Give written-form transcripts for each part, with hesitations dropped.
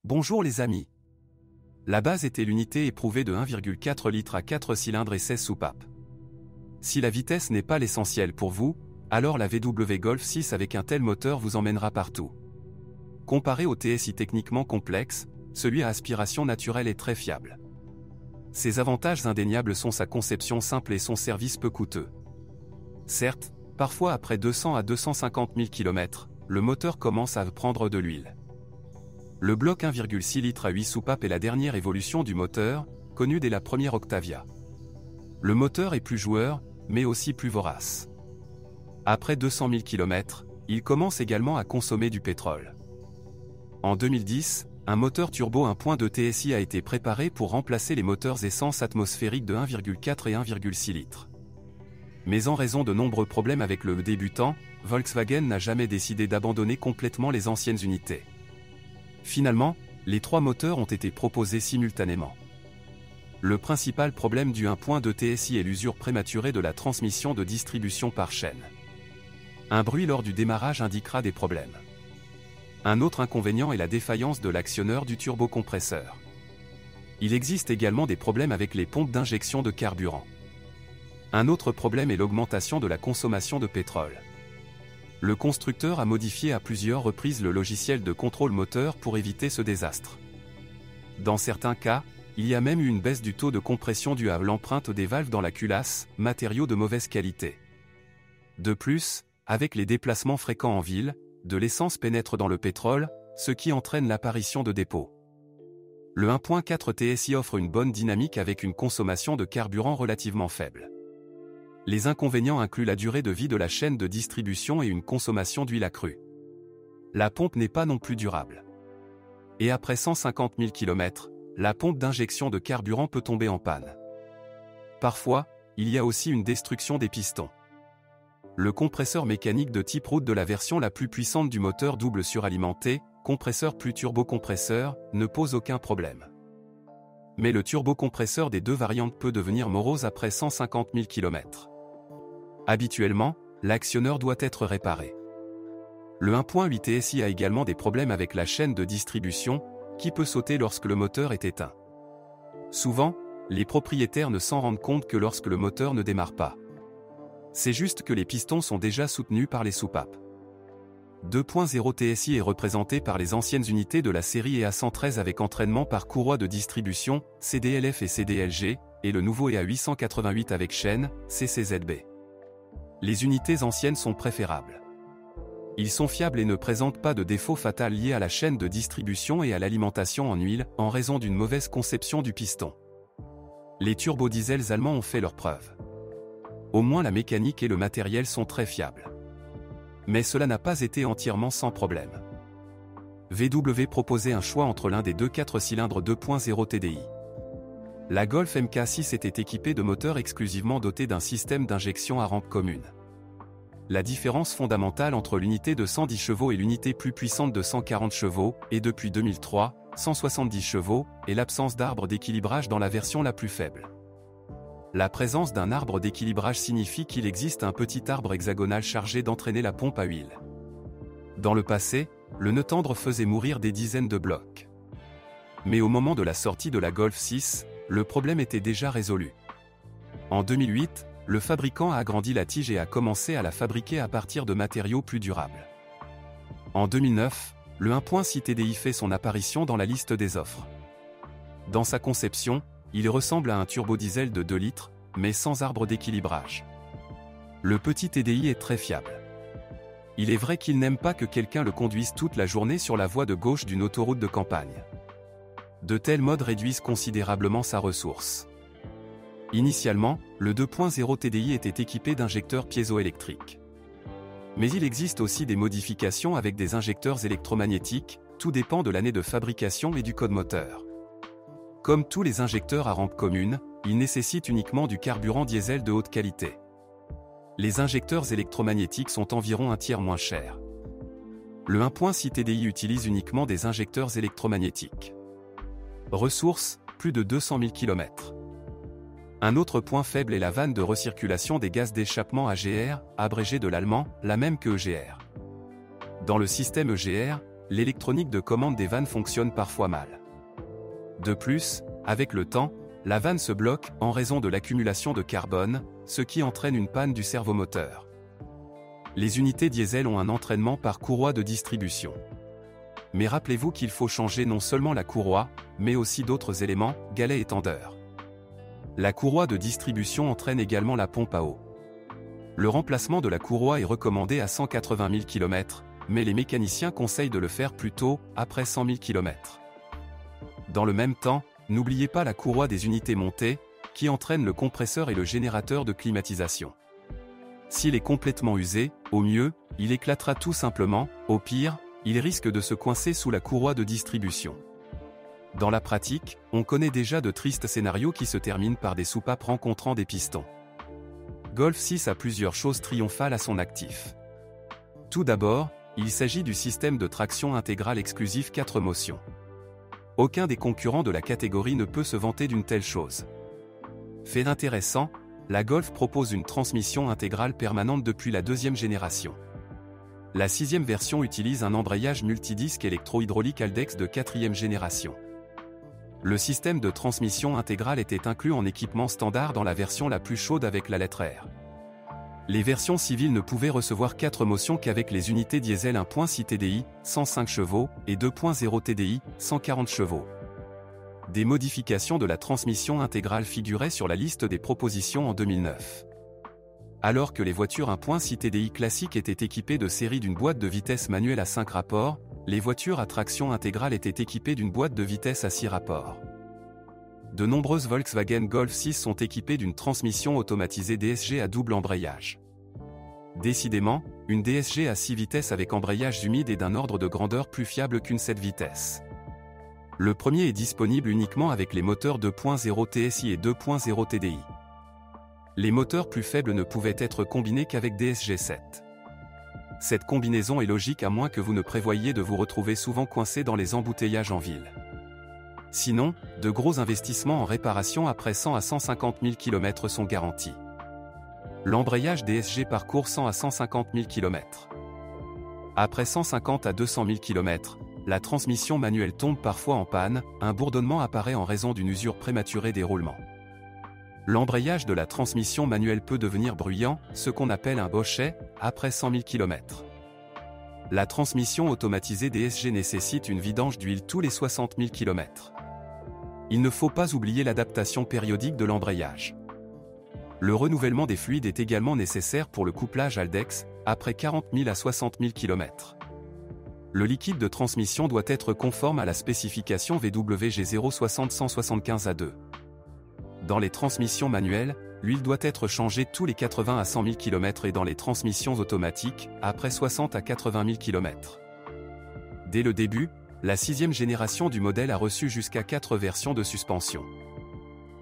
Bonjour les amis. La base était l'unité éprouvée de 1,4 litres à 4 cylindres et 16 soupapes. Si la vitesse n'est pas l'essentiel pour vous, alors la VW Golf 6 avec un tel moteur vous emmènera partout. Comparé au TSI techniquement complexe, celui à aspiration naturelle est très fiable. Ses avantages indéniables sont sa conception simple et son service peu coûteux. Certes, parfois après 200 à 250 000 km, le moteur commence à prendre de l'huile. Le bloc 1,6 litres à 8 soupapes est la dernière évolution du moteur, connue dès la première Octavia. Le moteur est plus joueur, mais aussi plus vorace. Après 200 000 km, il commence également à consommer du pétrole. En 2010, un moteur turbo 1.2 TSI a été préparé pour remplacer les moteurs essence atmosphérique de 1,4 et 1,6 litres. Mais en raison de nombreux problèmes avec le débutant, Volkswagen n'a jamais décidé d'abandonner complètement les anciennes unités. Finalement, les trois moteurs ont été proposés simultanément. Le principal problème du 1.2 TSI est l'usure prématurée de la transmission de distribution par chaîne. Un bruit lors du démarrage indiquera des problèmes. Un autre inconvénient est la défaillance de l'actionneur du turbocompresseur. Il existe également des problèmes avec les pompes d'injection de carburant. Un autre problème est l'augmentation de la consommation de pétrole. Le constructeur a modifié à plusieurs reprises le logiciel de contrôle moteur pour éviter ce désastre. Dans certains cas, il y a même eu une baisse du taux de compression due à l'empreinte des valves dans la culasse, matériaux de mauvaise qualité. De plus, avec les déplacements fréquents en ville, de l'essence pénètre dans le pétrole, ce qui entraîne l'apparition de dépôts. Le 1.4 TSI offre une bonne dynamique avec une consommation de carburant relativement faible. Les inconvénients incluent la durée de vie de la chaîne de distribution et une consommation d'huile accrue. La pompe n'est pas non plus durable. Et après 150 000 km, la pompe d'injection de carburant peut tomber en panne. Parfois, il y a aussi une destruction des pistons. Le compresseur mécanique de type route de la version la plus puissante du moteur double suralimenté, compresseur plus turbocompresseur, ne pose aucun problème. Mais le turbocompresseur des deux variantes peut devenir morose après 150 000 km. Habituellement, l'actionneur doit être réparé. Le 1.8 TSI a également des problèmes avec la chaîne de distribution, qui peut sauter lorsque le moteur est éteint. Souvent, les propriétaires ne s'en rendent compte que lorsque le moteur ne démarre pas. C'est juste que les pistons sont déjà soutenus par les soupapes. 2.0 TSI est représenté par les anciennes unités de la série EA113 avec entraînement par courroie de distribution, CDLF et CDLG, et le nouveau EA888 avec chaîne, CCZB. Les unités anciennes sont préférables. Ils sont fiables et ne présentent pas de défaut fatal lié à la chaîne de distribution et à l'alimentation en huile, en raison d'une mauvaise conception du piston. Les turbodiesels allemands ont fait leurs preuves. Au moins la mécanique et le matériel sont très fiables. Mais cela n'a pas été entièrement sans problème. VW proposait un choix entre l'un des deux 4 cylindres 2.0 TDI. La Golf MK6 était équipée de moteurs exclusivement dotés d'un système d'injection à rampe commune. La différence fondamentale entre l'unité de 110 chevaux et l'unité plus puissante de 140 chevaux est depuis 2003, 170 chevaux, et l'absence d'arbre d'équilibrage dans la version la plus faible. La présence d'un arbre d'équilibrage signifie qu'il existe un petit arbre hexagonal chargé d'entraîner la pompe à huile. Dans le passé, le nœud tendre faisait mourir des dizaines de blocs. Mais au moment de la sortie de la Golf 6, le problème était déjà résolu. En 2008, le fabricant a agrandi la tige et a commencé à la fabriquer à partir de matériaux plus durables. En 2009, le 1.6 TDI fait son apparition dans la liste des offres. Dans sa conception, il ressemble à un turbodiesel de 2 litres, mais sans arbre d'équilibrage. Le petit TDI est très fiable. Il est vrai qu'il n'aime pas que quelqu'un le conduise toute la journée sur la voie de gauche d'une autoroute de campagne. De tels modes réduisent considérablement sa ressource. Initialement, le 2.0 TDI était équipé d'injecteurs piézoélectriques. Mais il existe aussi des modifications avec des injecteurs électromagnétiques, tout dépend de l'année de fabrication et du code moteur. Comme tous les injecteurs à rampe commune, ils nécessitent uniquement du carburant diesel de haute qualité. Les injecteurs électromagnétiques sont environ un tiers moins chers. Le 1.6 TDI utilise uniquement des injecteurs électromagnétiques. Ressources, plus de 200 000 km. Un autre point faible est la vanne de recirculation des gaz d'échappement AGR, abrégé de l'allemand, la même que EGR. Dans le système EGR, l'électronique de commande des vannes fonctionne parfois mal. De plus, avec le temps, la vanne se bloque en raison de l'accumulation de carbone, ce qui entraîne une panne du servomoteur. Les unités diesel ont un entraînement par courroie de distribution. Mais rappelez-vous qu'il faut changer non seulement la courroie, mais aussi d'autres éléments, galets et tendeurs. La courroie de distribution entraîne également la pompe à eau. Le remplacement de la courroie est recommandé à 180 000 km, mais les mécaniciens conseillent de le faire plus tôt, après 100 000 km. Dans le même temps, n'oubliez pas la courroie des unités montées, qui entraîne le compresseur et le générateur de climatisation. S'il est complètement usé, au mieux, il éclatera tout simplement, au pire, il risque de se coincer sous la courroie de distribution. Dans la pratique, on connaît déjà de tristes scénarios qui se terminent par des soupapes rencontrant des pistons. Golf 6 a plusieurs choses triomphales à son actif. Tout d'abord, il s'agit du système de traction intégrale exclusif 4 motions. Aucun des concurrents de la catégorie ne peut se vanter d'une telle chose. Fait intéressant, la Golf propose une transmission intégrale permanente depuis la 2e génération. La 6e version utilise un embrayage multidisque électro-hydraulique Haldex de 4e génération. Le système de transmission intégrale était inclus en équipement standard dans la version la plus chaude avec la lettre R. Les versions civiles ne pouvaient recevoir 4 motions qu'avec les unités diesel 1.6 TDI, 105 chevaux, et 2.0 TDI, 140 chevaux. Des modifications de la transmission intégrale figuraient sur la liste des propositions en 2009. Alors que les voitures 1.6 TDI classiques étaient équipées de série d'une boîte de vitesse manuelle à 5 rapports, les voitures à traction intégrale étaient équipées d'une boîte de vitesse à 6 rapports. De nombreuses Volkswagen Golf 6 sont équipées d'une transmission automatisée DSG à double embrayage. Décidément, une DSG à 6 vitesses avec embrayage humide est d'un ordre de grandeur plus fiable qu'une 7 vitesses. Le premier est disponible uniquement avec les moteurs 2.0 TSI et 2.0 TDI. Les moteurs plus faibles ne pouvaient être combinés qu'avec DSG 7. Cette combinaison est logique à moins que vous ne prévoyiez de vous retrouver souvent coincé dans les embouteillages en ville. Sinon, de gros investissements en réparation après 100 à 150 000 km sont garantis. L'embrayage DSG parcourt 100 à 150 000 km. Après 150 à 200 000 km, la transmission manuelle tombe parfois en panne, un bourdonnement apparaît en raison d'une usure prématurée des roulements. L'embrayage de la transmission manuelle peut devenir bruyant, ce qu'on appelle un bochet, après 100 000 km. La transmission automatisée DSG nécessite une vidange d'huile tous les 60 000 km. Il ne faut pas oublier l'adaptation périodique de l'embrayage. Le renouvellement des fluides est également nécessaire pour le couplage Haldex, après 40 000 à 60 000 km. Le liquide de transmission doit être conforme à la spécification VWG 060-175A2. Dans les transmissions manuelles, l'huile doit être changée tous les 80 à 100 000 km et dans les transmissions automatiques, après 60 à 80 000 km. Dès le début, la 6e génération du modèle a reçu jusqu'à 4 versions de suspension.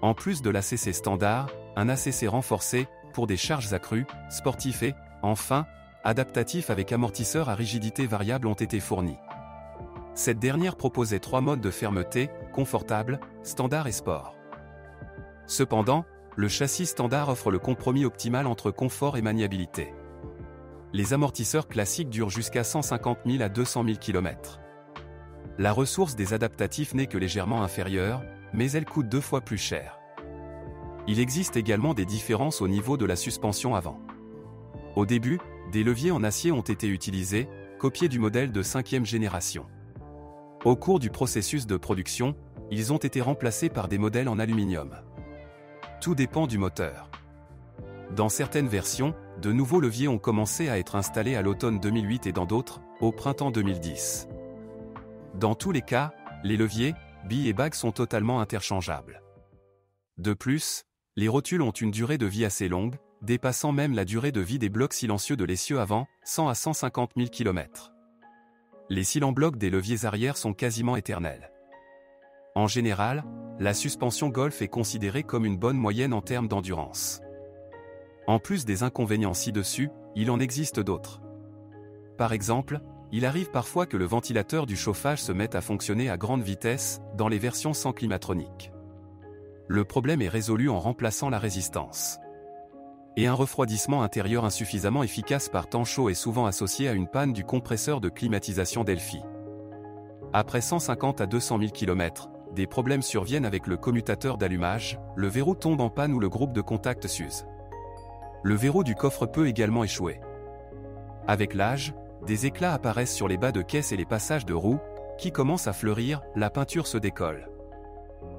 En plus de l'ACC standard, un ACC renforcé, pour des charges accrues, sportif et, enfin, adaptatif avec amortisseur à rigidité variable ont été fournis. Cette dernière proposait 3 modes de fermeté, confortable, standard et sport. Cependant, le châssis standard offre le compromis optimal entre confort et maniabilité. Les amortisseurs classiques durent jusqu'à 150 000 à 200 000 km. La ressource des adaptatifs n'est que légèrement inférieure, mais elle coûte 2 fois plus cher. Il existe également des différences au niveau de la suspension avant. Au début, des leviers en acier ont été utilisés, copiés du modèle de 5e génération. Au cours du processus de production, ils ont été remplacés par des modèles en aluminium. Tout dépend du moteur. Dans certaines versions, de nouveaux leviers ont commencé à être installés à l'automne 2008 et dans d'autres, au printemps 2010. Dans tous les cas, les leviers, billes et bagues sont totalement interchangeables. De plus, les rotules ont une durée de vie assez longue, dépassant même la durée de vie des blocs silencieux de l'essieu avant, 100 à 150 000 km. Les cylindres-blocs des leviers arrière sont quasiment éternels. En général, la suspension Golf est considérée comme une bonne moyenne en termes d'endurance. En plus des inconvénients ci-dessus, il en existe d'autres. Par exemple, il arrive parfois que le ventilateur du chauffage se mette à fonctionner à grande vitesse, dans les versions sans climatronique. Le problème est résolu en remplaçant la résistance. Et un refroidissement intérieur insuffisamment efficace par temps chaud est souvent associé à une panne du compresseur de climatisation Delphi. Après 150 à 200 000 km, des problèmes surviennent avec le commutateur d'allumage, le verrou tombe en panne ou le groupe de contact s'use. Le verrou du coffre peut également échouer. Avec l'âge, des éclats apparaissent sur les bas de caisse et les passages de roues, qui commencent à fleurir, la peinture se décolle.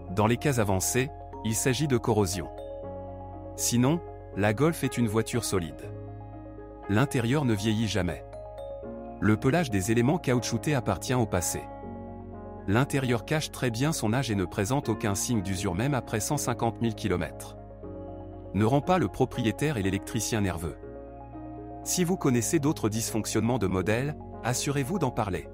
Dans les cas avancés, il s'agit de corrosion. Sinon, la Golf est une voiture solide. L'intérieur ne vieillit jamais. Le pelage des éléments caoutchoutés appartient au passé. L'intérieur cache très bien son âge et ne présente aucun signe d'usure même après 150 000 km. Ne rend pas le propriétaire et l'électricien nerveux. Si vous connaissez d'autres dysfonctionnements de modèle, assurez-vous d'en parler.